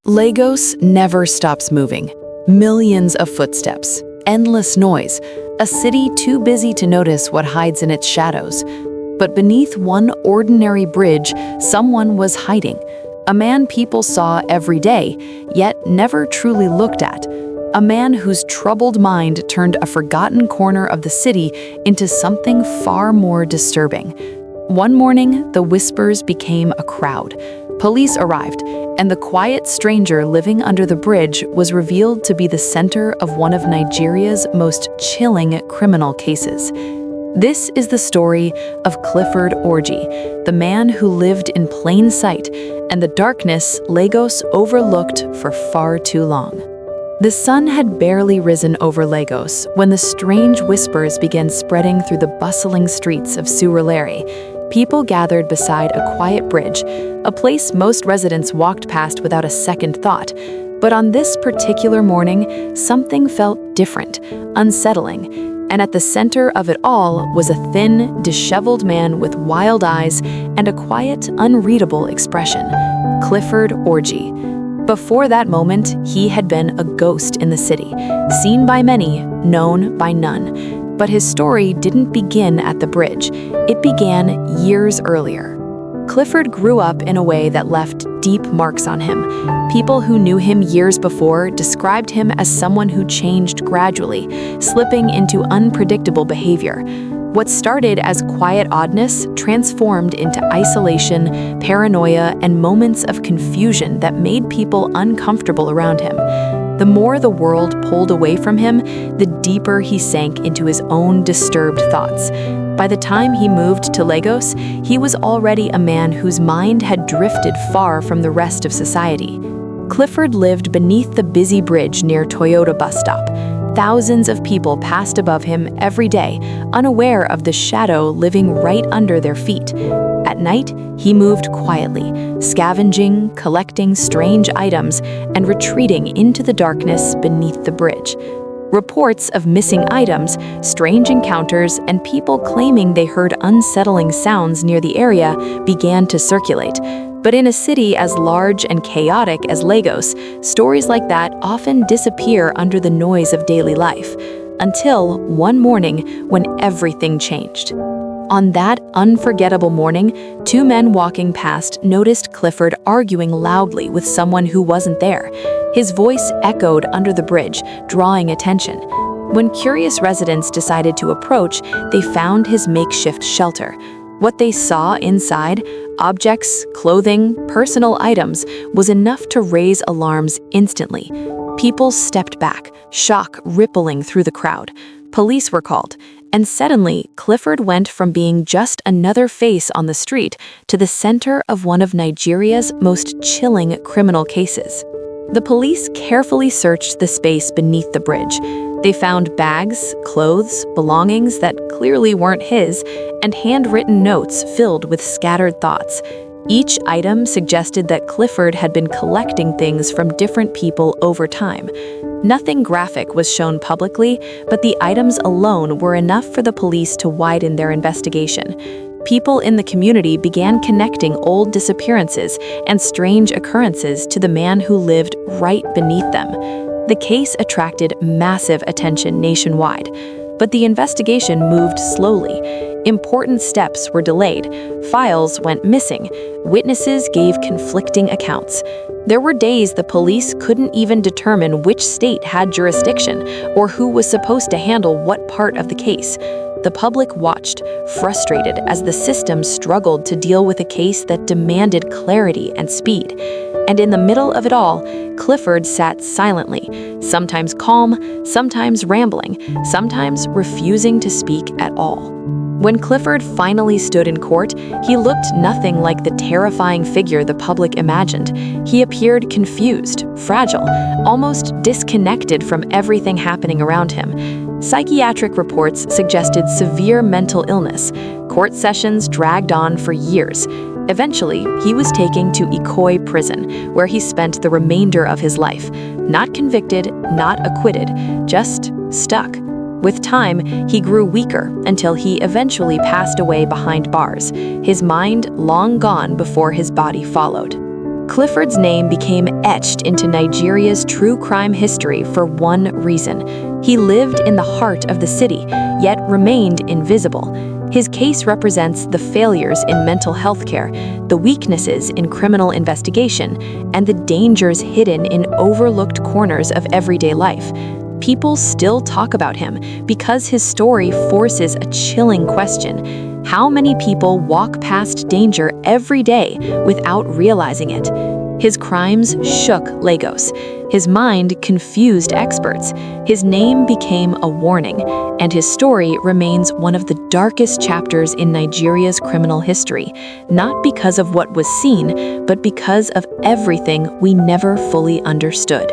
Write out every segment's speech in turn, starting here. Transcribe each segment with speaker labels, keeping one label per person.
Speaker 1: Lagos never stops moving. Millions of footsteps, endless noise, a city too busy to notice what hides in its shadows. But beneath one ordinary bridge, someone was hiding. A man people saw every day, yet never truly looked at. A man whose troubled mind turned a forgotten corner of the city into something far more disturbing. One morning, the whispers became a crowd. Police arrived, and the quiet stranger living under the bridge was revealed to be the center of one of Nigeria's most chilling criminal cases. This is the story of Clifford Orji, the man who lived in plain sight and the darkness Lagos overlooked for far too long. The sun had barely risen over Lagos when the strange whispers began spreading through the bustling streets of Surulere. People gathered beside a quiet bridge, a place most residents walked past without a second thought. But on this particular morning, something felt different, unsettling. And at the center of it all was a thin, disheveled man with wild eyes and a quiet, unreadable expression. Clifford Orji. Before that moment, he had been a ghost in the city, seen by many, known by none. But his story didn't begin at the bridge. It began years earlier. Clifford grew up in a way that left deep marks on him. People who knew him years before described him as someone who changed gradually, slipping into unpredictable behavior. What started as quiet oddness transformed into isolation, paranoia, and moments of confusion that made people uncomfortable around him. The more the world pulled away from him, the deeper he sank into his own disturbed thoughts. By the time he moved to Lagos, he was already a man whose mind had drifted far from the rest of society. Clifford lived beneath the busy bridge near Toyota bus stop. Thousands of people passed above him every day, unaware of the shadow living right under their feet. At night, he moved quietly, scavenging, collecting strange items, and retreating into the darkness beneath the bridge. Reports of missing items, strange encounters, and people claiming they heard unsettling sounds near the area began to circulate. But in a city as large and chaotic as Lagos, stories like that often disappear under the noise of daily life, until one morning when everything changed. On that unforgettable morning, two men walking past noticed Clifford arguing loudly with someone who wasn't there. His voice echoed under the bridge, drawing attention. When curious residents decided to approach, they found his makeshift shelter. What they saw inside, objects, clothing, personal items, was enough to raise alarms instantly. People stepped back, shock rippling through the crowd. Police were called, and suddenly, Clifford went from being just another face on the street to the center of one of Nigeria's most chilling criminal cases. The police carefully searched the space beneath the bridge. They found bags, clothes, belongings that clearly weren't his, and handwritten notes filled with scattered thoughts. Each item suggested that Clifford had been collecting things from different people over time. Nothing graphic was shown publicly, but the items alone were enough for the police to widen their investigation. People in the community began connecting old disappearances and strange occurrences to the man who lived right beneath them. The case attracted massive attention nationwide, but the investigation moved slowly. Important steps were delayed, files went missing, witnesses gave conflicting accounts. There were days the police couldn't even determine which state had jurisdiction or who was supposed to handle what part of the case. The public watched, frustrated as the system struggled to deal with a case that demanded clarity and speed. And in the middle of it all, Clifford sat silently, sometimes calm, sometimes rambling, sometimes refusing to speak at all. When Clifford finally stood in court, he looked nothing like the terrifying figure the public imagined. He appeared confused, fragile, almost disconnected from everything happening around him. Psychiatric reports suggested severe mental illness. Court sessions dragged on for years. Eventually, he was taken to Ikoyi prison, where he spent the remainder of his life. Not convicted, not acquitted, just stuck. With time, he grew weaker until he eventually passed away behind bars, his mind long gone before his body followed. Clifford's name became etched into Nigeria's true crime history for one reason. He lived in the heart of the city, yet remained invisible. His case represents the failures in mental health care, the weaknesses in criminal investigation, and the dangers hidden in overlooked corners of everyday life. People still talk about him because his story forces a chilling question. How many people walk past danger every day without realizing it? His crimes shook Lagos. His mind confused experts. His name became a warning, and his story remains one of the darkest chapters in Nigeria's criminal history, not because of what was seen, but because of everything we never fully understood.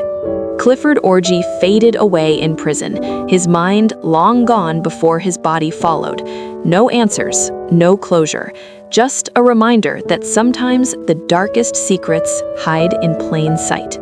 Speaker 1: Clifford Orji faded away in prison, his mind long gone before his body followed. No answers, no closure, just a reminder that sometimes the darkest secrets hide in plain sight.